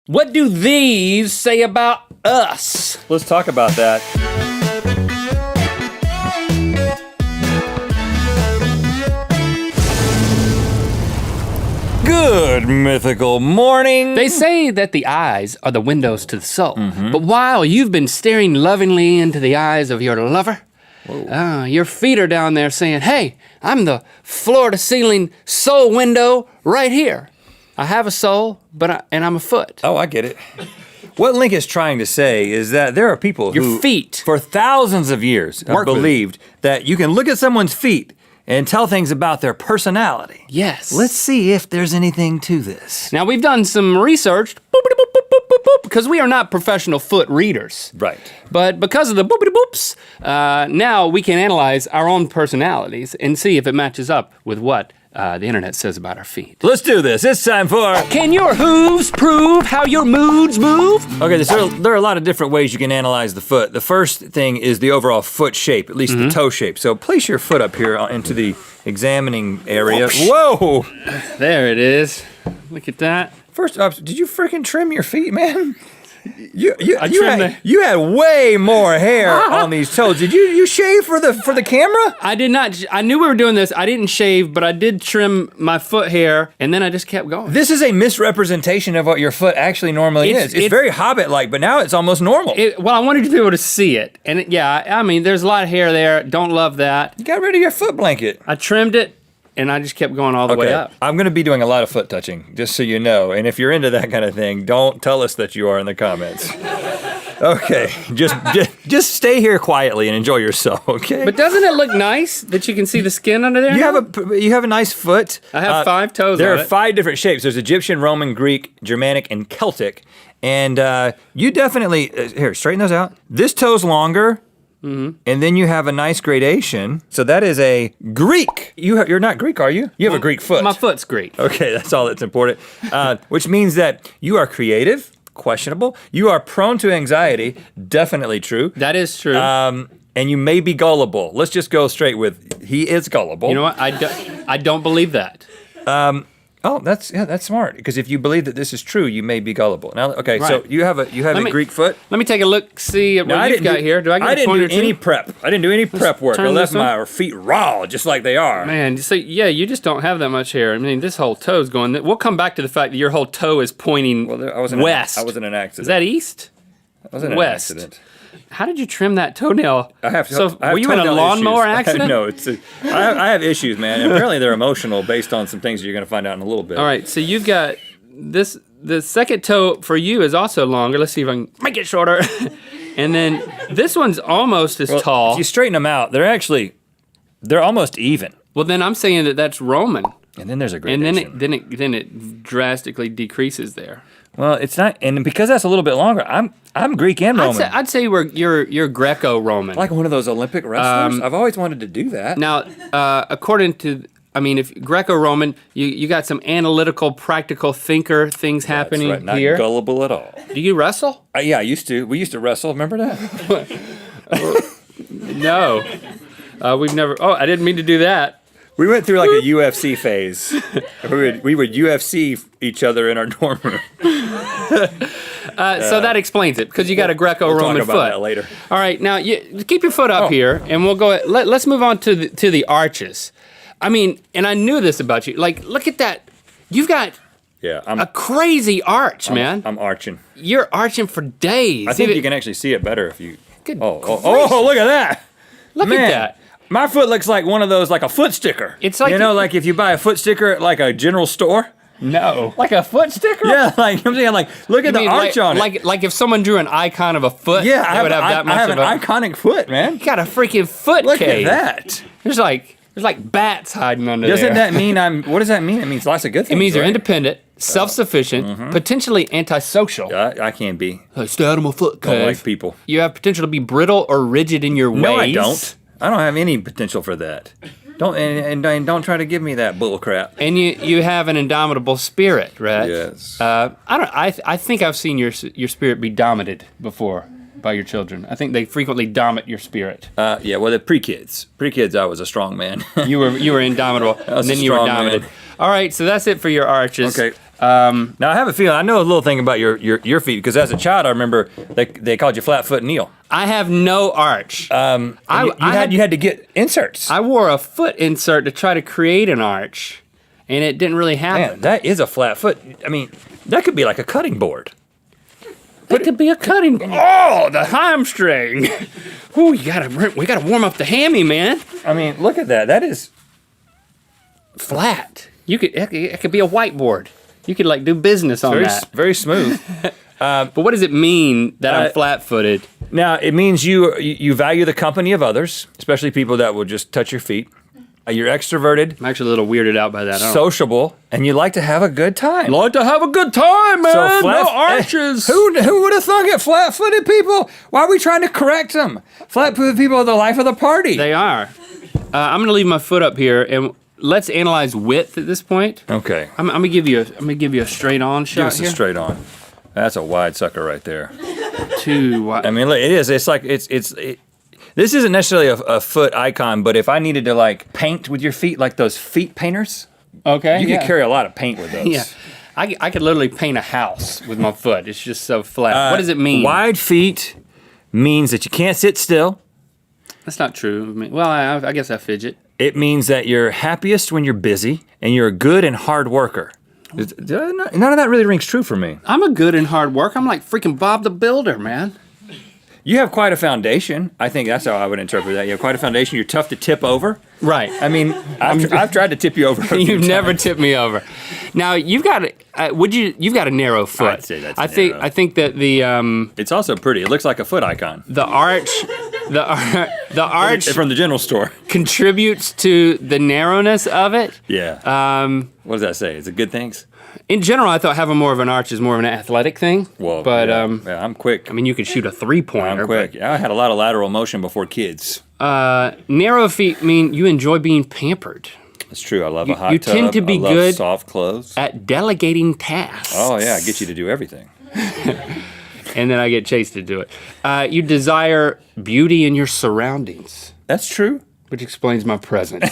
What do these say about us? Let's talk about that. Good mythical morning. They say that the eyes are the windows to the soul. But while you've been staring lovingly into the eyes of your lover, your feet are down there saying, hey, I'm the floor-to-ceiling soul window right here. I have a soul, and I'm a foot. Oh, I get it. What Link is trying to say is that there are people Your who, feet. for thousands of years, have Work with believed that you can look at someone's feet and tell things about their personality. Yes. Let's see if there's anything to this. Now, we've done some research, because we are not professional foot readers. Right. But because of the boopity-boops, now we can analyze our own personalities and see if it matches up with what the internet says about our feet. Let's do this. It's time for... Can your hooves prove how your moods move? Okay, there are a lot of different ways you can analyze the foot. The first thing is the overall foot shape, at least the toe shape. So place your foot up here into the examining area. Whoa! There it is. Look at that. First off, did you freaking trim your feet, man? You trimmed had way more hair on these toes. Did you shave for the camera? I did not. I knew we were doing this. I didn't shave, but I did trim my foot hair, and then I just kept going. This is a misrepresentation of what your foot actually normally is. It's very Hobbit-like, but now it's almost normal. Well, I wanted you to be able to see it, and I mean, there's a lot of hair there. Don't love that. You got rid of your foot blanket. I trimmed it, and I just kept going all the way up. I'm gonna be doing a lot of foot touching, just so you know. And if you're into that kind of thing, don't tell us that you are in the comments. Okay, just stay here quietly and enjoy yourself, okay? But doesn't it look nice that you can see the skin under there? You have a nice foot. I have 5 toes There on are 5 different shapes. There's Egyptian, Roman, Greek, Germanic, and Celtic. And you definitely, here, straighten those out. This toe's longer. And then you have a nice gradation. So that is a Greek. You're not Greek, are you? You have a Greek foot. My foot's Greek. Okay, that's all that's important. Which means that you are creative, questionable. You are prone to anxiety, definitely true. That is true. And you may be gullible. Let's just go straight with, he is gullible. You know what? I don't believe that. Oh, that's smart. Because if you believe that this is true, you may be gullible. Now, okay, Right. so you have a Greek foot. Let me take a look, see what you've got here. Do I get I a didn't pointer do any prep. I didn't do any prep work. I turn left this my feet raw, just like they are. Man, so you just don't have that much hair. I mean, this whole toe's going. We'll come back to the fact that your whole toe is pointing west. I was in an accident. Is that east? I was in west? an accident. How did you trim that toenail? I have were you in a toenail lawnmower issues. accident? No, I have issues, man. And apparently they're emotional based on some things you're going to find out in a little bit. All right, so you've got this. The second toe for you is also longer. Let's see if I can make it shorter. And then this one's almost as tall. If you straighten them out, they're almost even. Well, then I'm saying that that's Roman. And then there's a gradation. And then it drastically decreases there. Well, it's not, and because that's a little bit longer, I'm Greek and Roman. I'd say you're Greco-Roman. Like one of those Olympic wrestlers. I've always wanted to do that. Now, according to, if Greco-Roman, you got some analytical, practical thinker things happening That's right, here. not gullible at all. Do you wrestle? Yeah, I used to. We used to wrestle. Remember that? No, we've never. Oh, I didn't mean to do that. We went through like a UFC phase. We would UFC each other in our dorm room. So that explains it, because you got a Greco-Roman we'll talk foot. about that later. All right, now keep your foot up here, and we'll go. Let's move on to the arches. I mean, and I knew this about you. Like, look at that. You've got a crazy arch, man. I'm arching. You're arching for days. I think you can actually see it better if you. Good Oh! Look at that. Look at that. My foot looks like one of those, like a foot sticker. It's like like if you buy a foot sticker at like a general store. No. Like a foot sticker? Yeah, like I'm saying, like look at the arch on it. Like if someone drew an icon of a foot, yeah, I have an iconic foot, man. You got a freaking foot Look cave. at that. There's like bats hiding under there. Doesn't that mean what does that mean? It means lots of good things. It means right? you're independent, self-sufficient, potentially antisocial. I can't be. Stay out of my foot cave. Don't like people. You have potential to be brittle or rigid in your ways. No, I don't. I don't have any potential for that. Don't try to give me that bull crap. And you have an indomitable spirit, right? Yes. I think I've seen your spirit be dominated before by your children. I think they frequently dominate your spirit. Yeah. Well, the pre-kids, I was a strong man. you were indomitable, and then you were dominated. Man. All right, so that's it for your arches. Okay. Now I have a feeling I know a little thing about your feet because as a child I remember they called you flat-foot Neal. I have no arch. You had to get inserts. I wore a foot insert to try to create an arch, and it didn't really happen. Man, that is a flat foot. I mean, that could be like a cutting board. It could be a cutting. Oh, the hamstring. Ooh, we gotta warm up the hammy, man. I mean, look at that. That is flat. It could be a whiteboard. You could like do business on that. Very smooth. But what does it mean that I'm flat-footed? Now it means you value the company of others, especially people that will just touch your feet. You're extroverted. I'm actually a little weirded out by that. Sociable, and you like to have a good time. Like to have a good time, man. No arches. Who would have thought it? Flat-footed people. Why are we trying to correct them? Flat-footed people are the life of the party. They are. I'm gonna leave my foot up here, and let's analyze width at this point. Okay. I'm gonna give you a straight-on shot. Give us a straight-on. That's a wide sucker right there. Too wide. I mean, look, it is. It's like this isn't necessarily a foot icon, but if I needed to like paint with your feet, like those feet painters, okay, you could carry a lot of paint with those. Yeah, I could literally paint a house with my foot. It's just so flat. What does it mean? Wide feet means that you can't sit still. That's not true. I mean, well, I guess I fidget. It means that you're happiest when you're busy and you're a good and hard worker. None of that really rings true for me. I'm a good and hard worker. I'm like freaking Bob the Builder, man. You have quite a foundation. I think that's how I would interpret that. You have quite a foundation. You're tough to tip over. Right. I mean, I've tried to tip you over. You've never tipped me over. Now you've got you've got a narrow foot. I'd say that's I narrow. think that the it's also pretty. It looks like a foot icon. The arch from the general store contributes to the narrowness of it. Yeah. What does that say? Is it good things? In general, I thought having more of an arch is more of an athletic thing. Well, but yeah, I'm quick. I mean, you could shoot a 3-pointer. I'm quick. I had a lot of lateral motion before kids. Narrow feet mean you enjoy being pampered. That's true. I love a hot tub. You tend to be I love good soft clothes. At delegating tasks. Oh yeah, I get you to do everything. And then I get Chase to do it. You desire beauty in your surroundings. That's true. Which explains my presence.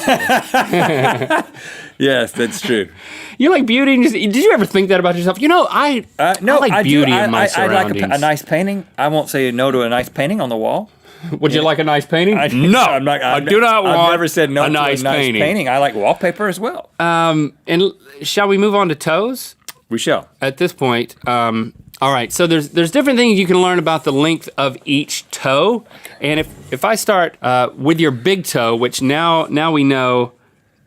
Yes, that's true. You like beauty? Did you ever think that about yourself? You know, I like beauty in my surroundings. I like a nice painting. I won't say no to a nice painting on the wall. Would you like a nice painting? No, I do not want I've never said no a nice to a nice painting. I like wallpaper as well. And shall we move on to toes? We shall. At this point, all right, so there's different things you can learn about the length of each toe. And if I start with your big toe, which now we know,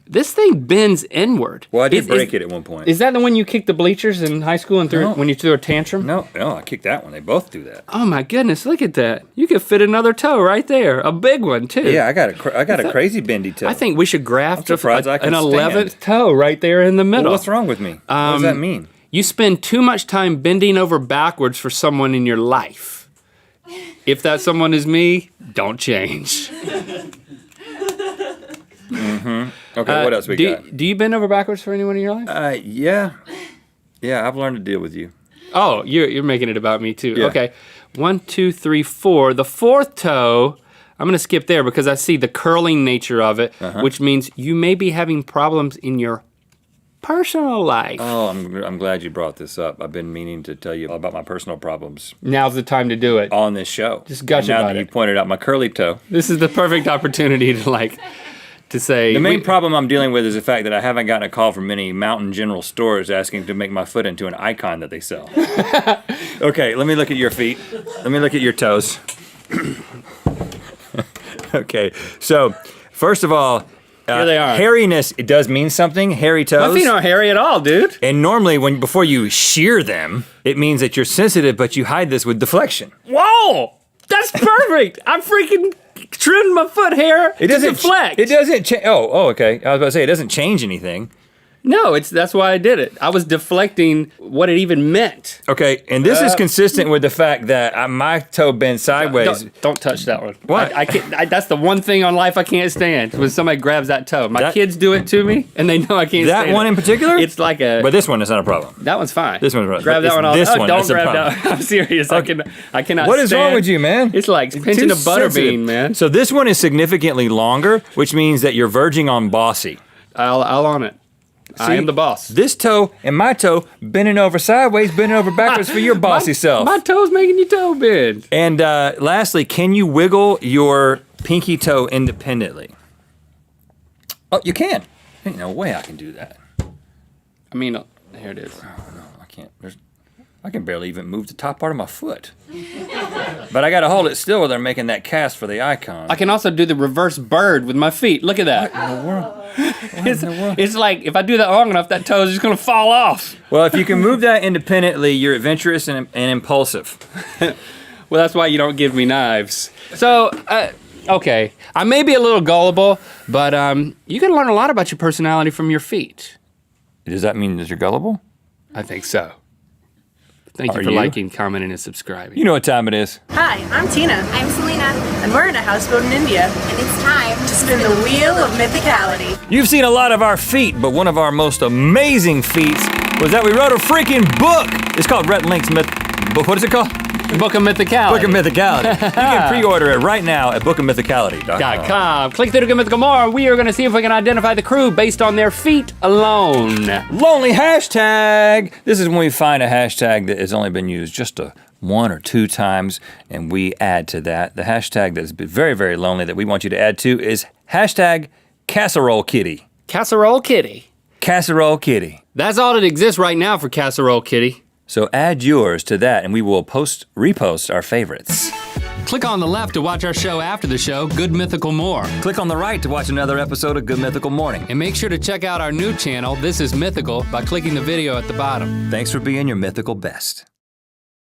this thing bends inward. Well, I did break it at one point. Is that the one you kicked the bleachers in high school and threw when you threw a tantrum? No, I kicked that one. They both do that. Oh my goodness, look at that. You could fit another toe right there, a big one too. Yeah, I got a crazy bendy toe. I think we should graft an stand. 11th toe right there in the middle. Well, what's wrong with me? What does that mean? You spend too much time bending over backwards for someone in your life. If that someone is me, don't change. Okay, what else we got? Do you bend over backwards for anyone in your life? Yeah. Yeah, I've learned to deal with you. Oh, you're making it about me too. Yeah. Okay, 1, 2, 3, 4. The fourth toe, I'm gonna skip there because I see the curling nature of it, which means you may be having problems in your personal life. Oh, I'm glad you brought this up. I've been meaning to tell you about my personal problems Now's the time to do it. on this show. Just gush now about that it. you pointed out my curly toe. This is the perfect opportunity to say. The main problem I'm dealing with is the fact that I haven't gotten a call from many Mountain General stores asking to make my foot into an icon that they sell. Okay, let me look at your feet. Let me look at your toes. Okay, so first of all, Here they are. hairiness, it does mean something, hairy toes. My feet aren't hairy at all, dude. And normally, before you shear them, it means that you're sensitive, but you hide this with deflection. Whoa! That's perfect! I'm freaking trimmed my foot hair to deflect. It doesn't change. Oh, okay. I was about to say, it doesn't change anything. No, that's why I did it. I was deflecting what it even meant. Okay, and this is consistent with the fact that my toe bends sideways. Don't touch that one. What? I can't. That's the one thing on life I can't stand when somebody grabs that toe. My kids do it to me, and they know I can't. That stand one it. in particular? It's like a. But this one is not a problem. That one's fine. This one's right. Grab that one. This one. Don't That's a grab problem. that. I'm serious. I cannot. What is stand. wrong with you, man? It's like pinching Too a butter sensitive. bean, man. So this one is significantly longer, which means that you're verging on bossy. I'll on it. I am the boss. This toe and my toe bending over sideways, bending over backwards for your bossy self. My toe's making your toe bend. And lastly, can you wiggle your pinky toe independently? Oh, you can. Ain't no way I can do that. I mean, here it is. Oh, no, I can't. I can barely even move the top part of my foot. But I gotta hold it still while they're making that cast for the icon. I can also do the reverse bird with my feet. Look at that. What in the world? It's like if I do that long enough, that toe is just gonna fall off. Well, if you can move that independently, you're adventurous and impulsive. Well, that's why you don't give me knives. So, okay, I may be a little gullible, but you can learn a lot about your personality from your feet. Does that mean that you're gullible? I think so. Thank you Are for you? liking, commenting, and subscribing. You know what time it is. Hi, I'm Tina. I'm Selena, And we're in a houseboat in India. and it's time To spin the wheel of mythicality. You've seen a lot of our feet, but one of our most amazing feats was that we wrote a freaking book. It's called Rhett Link's Myth. What is it called? Book of Mythicality. Book of Mythicality. You can pre-order it right now at bookofmythicality.com. .com. Click through to Good Mythical Morning. We are going to see if we can identify the crew based on their feet alone. Lonely hashtag. This is when we find a hashtag that has only been used just one or two times, and we add to that. The hashtag that's been very, very lonely that we want you to add to is hashtag Casserole Kitty. Casserole Kitty. Casserole Kitty. That's all that exists right now for Casserole Kitty. So add yours to that, and we will repost our favorites. Click on the left to watch our show after the show, Good Mythical More. Click on the right to watch another episode of Good Mythical Morning. And make sure to check out our new channel, This is Mythical, by clicking the video at the bottom. Thanks for being your mythical best.